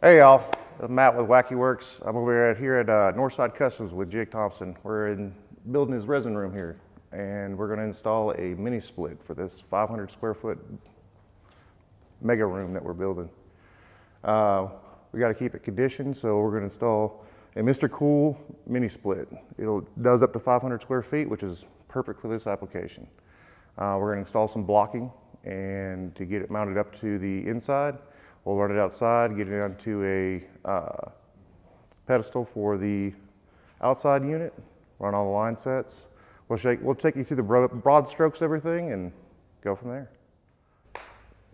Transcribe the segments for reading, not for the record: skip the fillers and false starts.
Hey y'all, I'm Matt with Wackey Worx. I'm over here at Northside Customs with Jake Thompson. We're building his resin room here, and we're going to install a mini split for this 500 square foot mega room that we're building. We got to keep it conditioned, so we're going to install a Mr.Cool mini split. It does up to 500 square feet, which is perfect for this application. We're going to install some blocking, and to get it mounted up to the inside, we'll run it outside, get it onto a pedestal for the outside unit, run all the line sets. We'll take you through the broad strokes of everything and go from there.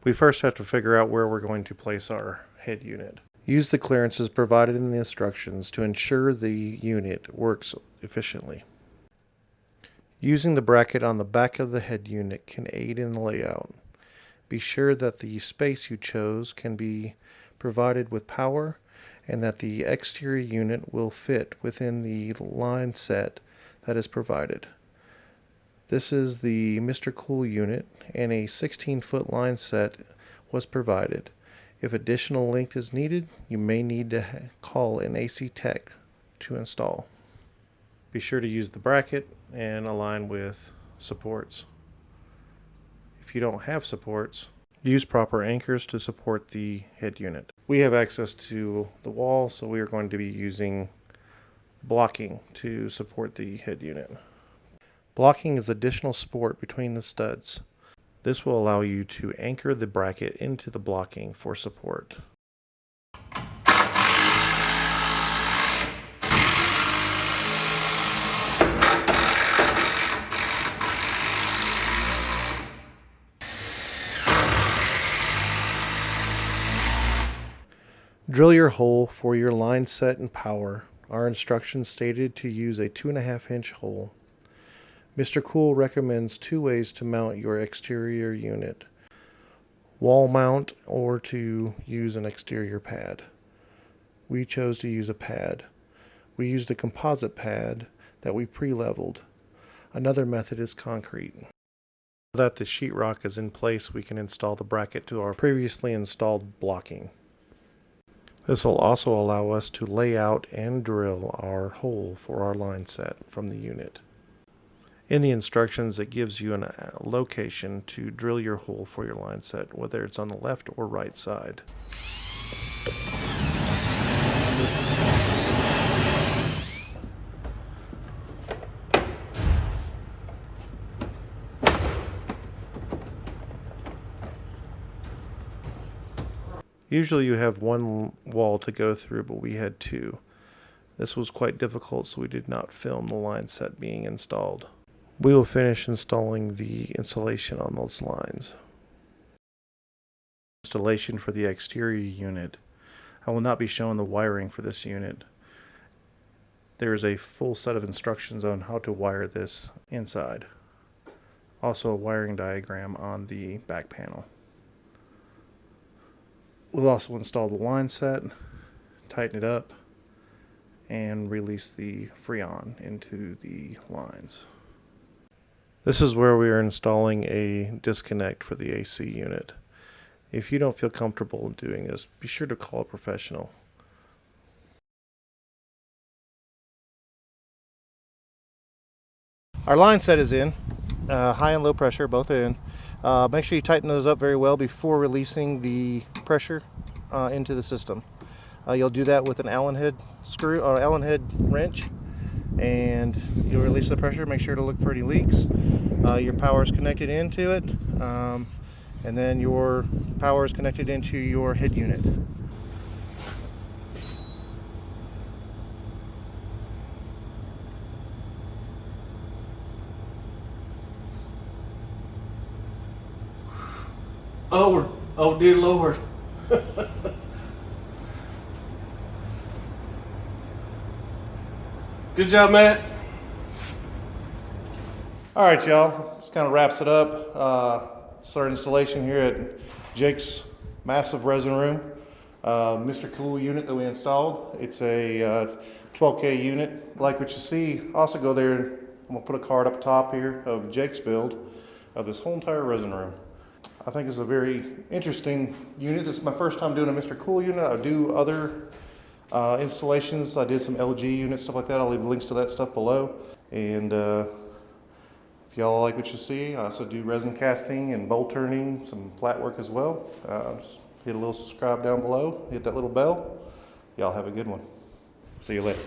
We first have to figure out where we're going to place our head unit. Use the clearances provided in the instructions to ensure the unit works efficiently. Using the bracket on the back of the head unit can aid in the layout. Be sure that the space you chose can be provided with power and that the exterior unit will fit within the line set that is provided. This is the Mr.Cool unit, and a 16-foot line set was provided. If additional length is needed, you may need to call an AC tech to install. Be sure to use the bracket and align with supports. If you don't have supports, use proper anchors to support the head unit. We have access to the wall, so we are going to be using blocking to support the head unit. Blocking is additional support between the studs. This will allow you to anchor the bracket into the blocking for support. Drill your hole for your line set and power. Our instructions stated to use a 2.5-inch hole. Mr.Cool recommends 2 ways to mount your exterior unit: wall mount or to use an exterior pad. We chose to use a pad. We used a composite pad that we pre-leveled. Another method is concrete. Now that the sheetrock is in place, we can install the bracket to our previously installed blocking. This will also allow us to lay out and drill our hole for our line set from the unit. In the instructions, it gives you a location to drill your hole for your line set, whether it's on the left or right side. Usually you have one wall to go through, but we had 2. This was quite difficult, so we did not film the line set being installed. We will finish installing the insulation on those lines. Installation for the exterior unit. I will not be showing the wiring for this unit. There is a full set of instructions on how to wire this inside. Also a wiring diagram on the back panel. We'll also install the line set, tighten it up, and release the Freon into the lines. This is where we are installing a disconnect for the AC unit. If you don't feel comfortable doing this, be sure to call a professional. Our line set is in, high and low pressure, both are in. Make sure you tighten those up very well before releasing the pressure into the system. You'll do that with an Allen head screw or Allen head wrench, and you'll release the pressure. Make sure to look for any leaks. Your power is connected into it, and then your power is connected into your head unit. Oh dear Lord. Good job, Matt. All right, y'all, this kind of wraps it up. Start installation here at Jake's massive resin room. Mr.Cool unit that we installed. It's a 12K unit. Like what you see, also go there, I'm gonna put a card up top here of Jake's build of this whole entire resin room. I think it's a very interesting unit. This is my first time doing a Mr.Cool unit. I do other installations. I did some LG units, stuff like that. I'll leave links to that stuff below. And if y'all like what you see, I also do resin casting and bolt turning, some flat work as well. Just hit a little subscribe down below, hit that little bell. Y'all have a good one. See you later.